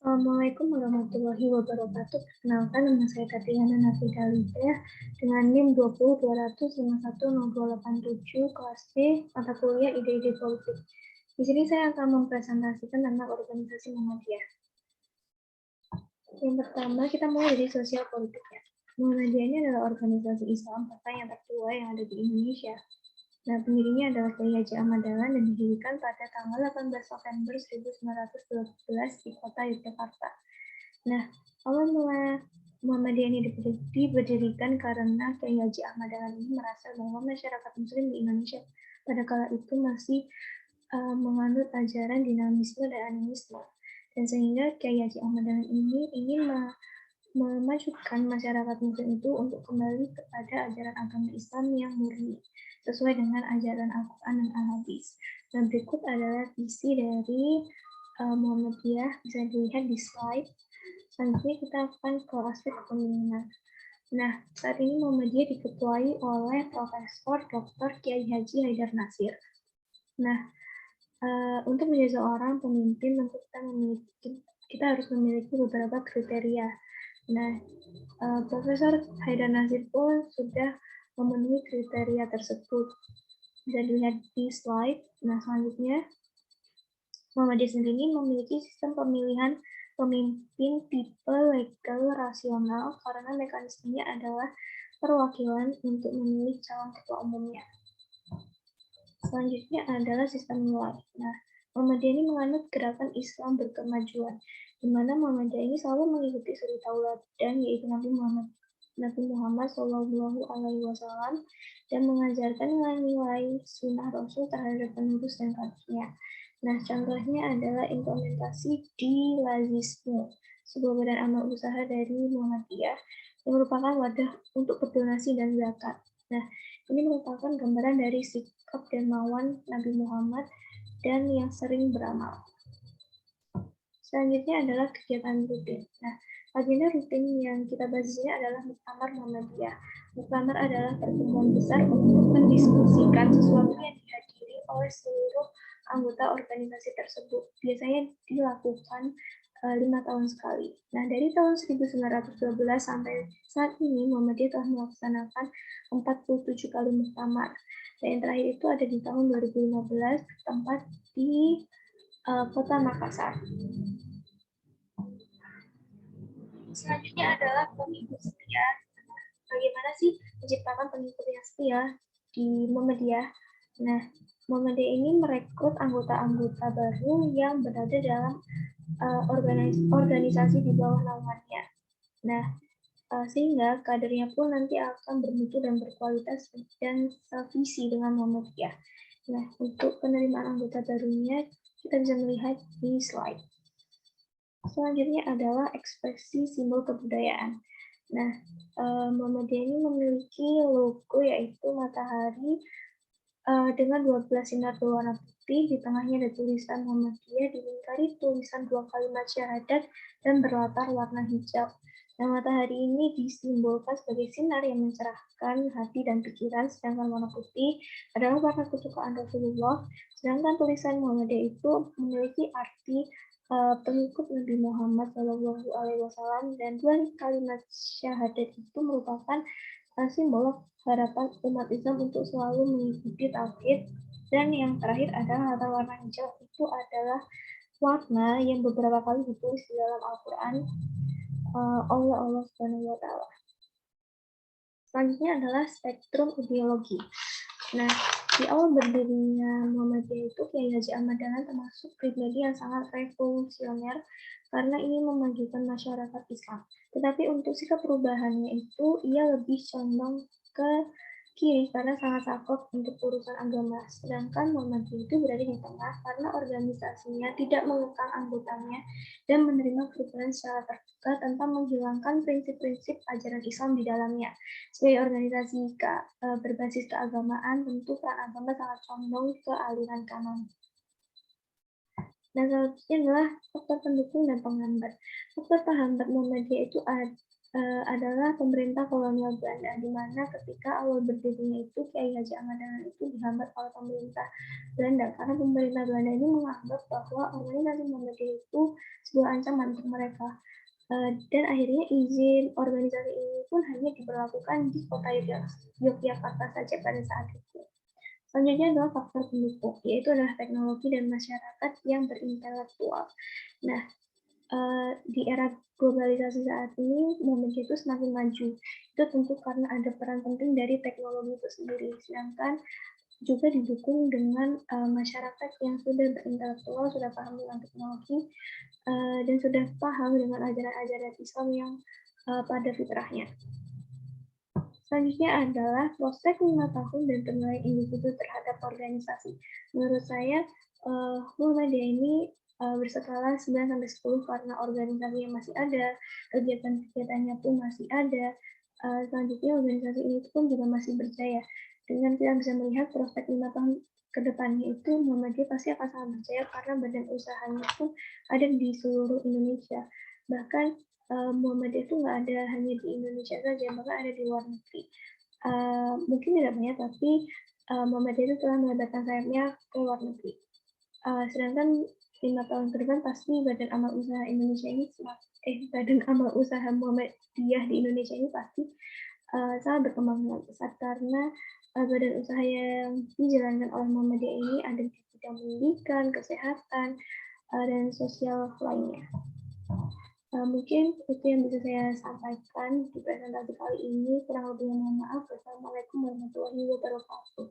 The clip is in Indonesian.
Assalamualaikum warahmatullahi wabarakatuh. Perkenalkan, nama saya Tatiana Nafidalida dengan NIM 20.200.51.0287 kelas B, mata kuliah Ide-ide Politik. Di sini saya akan mempresentasikan tentang organisasi Muhammadiyah. Yang pertama, kita mulai dari sosial politiknya. Muhammadiyah ini adalah organisasi Islam partai yang tertua yang ada di Indonesia. Nah, pendirinya adalah Kiai Haji Ahmad Dahlan dan didirikan pada tanggal 18 November 1912 di kota Yogyakarta. Nah, awal mula Muhammadiyah ini didirikan karena Kiai Haji Ahmad Dahlan ini merasa bahwa masyarakat Muslim di Indonesia pada kala itu masih menganut ajaran dinamisme dan animisme, dan sehingga Kiai Haji Ahmad Dahlan ini ingin memajukan masyarakat Muslim itu untuk kembali kepada ajaran agama Islam yang murni sesuai dengan ajaran Al-Quran dan Al-Hadis. Dan berikut adalah visi dari Muhammadiyah, bisa dilihat di slide. Selanjutnya kita akan ke aspek kepemimpinan. Nah, saat ini Muhammadiyah diketuai oleh Profesor Dr. Kiai Haji Haidar Nasir. Nah, untuk menjadi seorang pemimpin, tentu kita harus memiliki beberapa kriteria. Nah, Profesor Haidar Nasir pun sudah memenuhi kriteria tersebut. Bisa dilihat di slide. Nah, selanjutnya, Muhammadiyah sendiri memiliki sistem pemilihan pemimpin tipe legal rasional karena mekanismenya adalah perwakilan untuk memilih calon ketua umumnya. Selanjutnya adalah sistem nilai. Nah, Muhammadiyah ini menganut gerakan Islam berkemajuan, di mana Muhammadiyah ini selalu mengikuti suri tauladan, yaitu Nabi Muhammad Shallallahu Alaihi Wasallam, dan mengajarkan nilai-nilai sunnah Rasul terhadap penerus dan kadernya. Nah, contohnya adalah implementasi di Lazisme, sebuah badan amal usaha dari Muhammadiyah yang merupakan wadah untuk berdonasi dan zakat. Nah, ini merupakan gambaran dari sikap dermawan Nabi Muhammad dan yang sering beramal. Selanjutnya adalah kegiatan rutin. Nah, agenda rutin yang kita bahas di sini adalah Muktamar Muhammadiyah. Muktamar adalah pertemuan besar untuk mendiskusikan sesuatu yang dihadiri oleh seluruh anggota organisasi tersebut. Biasanya dilakukan 5 tahun sekali. Nah, dari tahun 1912 sampai saat ini, Muhammadiyah telah melaksanakan 47 kali muktamar. Dan yang terakhir itu ada di tahun 2015, tempat di kota Makassar. Selanjutnya adalah pengikut setia. Bagaimana sih menciptakan pengikut yang setia di Muhammadiyah? Nah, Muhammadiyah ini merekrut anggota-anggota baru yang berada dalam organisasi di bawah naungannya. Nah, sehingga kadernya pun nanti akan bermutu dan berkualitas dan sevisi dengan Muhammadiyah. Nah, untuk penerimaan anggota barunya kita bisa melihat di slide. Selanjutnya adalah ekspresi simbol kebudayaan. Nah, Muhammadiyah ini memiliki logo yaitu matahari dengan 12 sinar berwarna putih, di tengahnya ada tulisan Muhammadiyah, dilingkari tulisan 2 kalimat syahadat dan berlatar warna hijau. Nah, matahari ini disimbolkan sebagai sinar yang mencerahkan hati dan pikiran, sedangkan warna putih adalah warna kesukaan Rasulullah, sedangkan tulisan Muhammadiyah itu memiliki arti pengikut Nabi Muhammad Shallallahu Alaihi Wasallam, dan 2 kalimat syahadat itu merupakan simbol harapan umat Islam untuk selalu mengikuti tauhid. Dan yang terakhir adalah warna hijau, itu adalah warna yang beberapa kali ditulis di dalam Al-Quran oleh Allah Subhanahu wa Ta'ala. Selanjutnya adalah spektrum ideologi. Nah, di awal berdirinya Muhammadiyah itu Kiai Haji Ahmad Dahlan termasuk pribadi yang sangat revolusioner karena ingin memajukan masyarakat Islam. Tetapi untuk sikap perubahannya itu ia lebih condong ke kiri karena sangat takut untuk urusan agama. Sedangkan Muhammadiyah itu berada di tengah karena organisasinya tidak mengekang anggotanya dan menerima perubahan secara terbuka tanpa menghilangkan prinsip-prinsip ajaran Islam di dalamnya. Sebagai organisasi berbasis keagamaan, tentu peran agama sangat condong ke aliran kanan. Dan selanjutnya adalah faktor pendukung dan penghambat. Faktor penghambat Muhammadiyah itu adalah pemerintah kolonial Belanda, di mana ketika awal berdirinya itu Kiai Haji Ahmad Dahlan itu dihambat oleh pemerintah Belanda karena pemerintah Belanda ini menganggap bahwa organisasi Muhammadiyah itu sebuah ancaman untuk mereka. Dan akhirnya izin organisasi ini pun hanya diberlakukan di kota Yogyakarta saja pada saat itu. Selanjutnya adalah faktor pendukung, yaitu adalah teknologi dan masyarakat yang berintelektual. Nah, di era globalisasi saat ini, Muhammadiyah itu semakin maju. Itu tentu karena ada peran penting dari teknologi itu sendiri. Sedangkan juga didukung dengan masyarakat yang sudah berintelektual, sudah paham dengan teknologi, dan sudah paham dengan ajaran-ajaran Islam yang pada fitrahnya. Selanjutnya adalah prospek 5 tahun dan penilaian individu terhadap organisasi. Menurut saya, Muhammadiyah ini berskala 9-10 karena organisasinya masih ada, kegiatan-kegiatannya pun masih ada. Selanjutnya organisasi ini pun juga masih berjaya. Dengan kita bisa melihat prospek 5 tahun ke depannya itu Muhammadiyah pasti akan sangat berjaya karena badan usahanya pun ada di seluruh Indonesia. Bahkan Muhammadiyah itu nggak ada hanya di Indonesia saja, bahkan ada di luar negeri. Mungkin tidak banyak, tapi Muhammadiyah itu telah melebarkan sayapnya ke luar negeri. Sedangkan 5 tahun ke depan pasti badan amal usaha Indonesia ini badan amal usaha Muhammadiyah di Indonesia ini pasti sangat berkembang dengan pesat karena badan usaha yang dijalankan oleh Muhammadiyah ini ada di bidang pendidikan, kesehatan, dan sosial lainnya. Mungkin itu yang bisa saya sampaikan di presentasi kali ini. Kurang lebihnya mohon maaf. Wassalamualaikum warahmatullahi wabarakatuh.